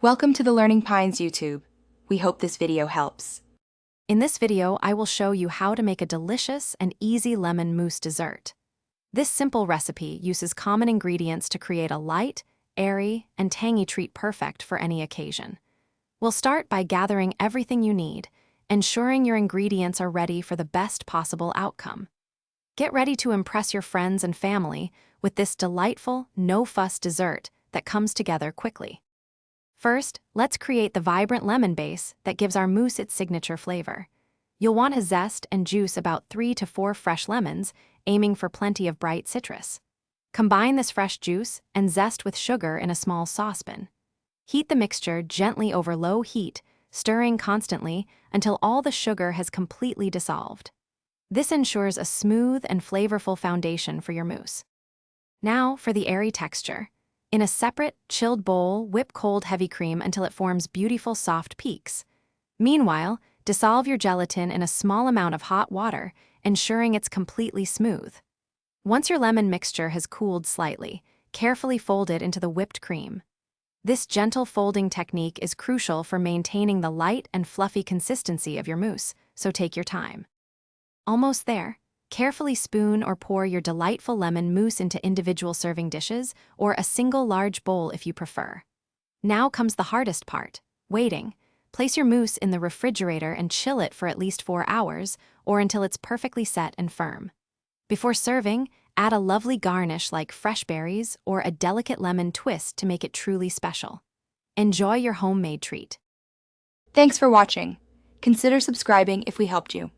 Welcome to the Learning Pines YouTube. We hope this video helps. In this video, I will show you how to make a delicious and easy lemon mousse dessert. This simple recipe uses common ingredients to create a light, airy, and tangy treat perfect for any occasion. We'll start by gathering everything you need, ensuring your ingredients are ready for the best possible outcome. Get ready to impress your friends and family with this delightful, no-fuss dessert that comes together quickly. First, let's create the vibrant lemon base that gives our mousse its signature flavor. You'll want to zest and juice about 3 to 4 fresh lemons, aiming for plenty of bright citrus. Combine this fresh juice and zest with sugar in a small saucepan. Heat the mixture gently over low heat, stirring constantly until all the sugar has completely dissolved. This ensures a smooth and flavorful foundation for your mousse. Now for the airy texture. In a separate, chilled bowl, whip cold heavy cream until it forms beautiful soft peaks. Meanwhile, dissolve your gelatin in a small amount of hot water, ensuring it's completely smooth. Once your lemon mixture has cooled slightly, carefully fold it into the whipped cream. This gentle folding technique is crucial for maintaining the light and fluffy consistency of your mousse, so take your time. Almost there. Carefully spoon or pour your delightful lemon mousse into individual serving dishes or a single large bowl if you prefer. Now comes the hardest part, waiting. Place your mousse in the refrigerator and chill it for at least 4 hours or until it's perfectly set and firm. Before serving, add a lovely garnish like fresh berries or a delicate lemon twist to make it truly special. Enjoy your homemade treat. Thanks for watching. Consider subscribing if we helped you.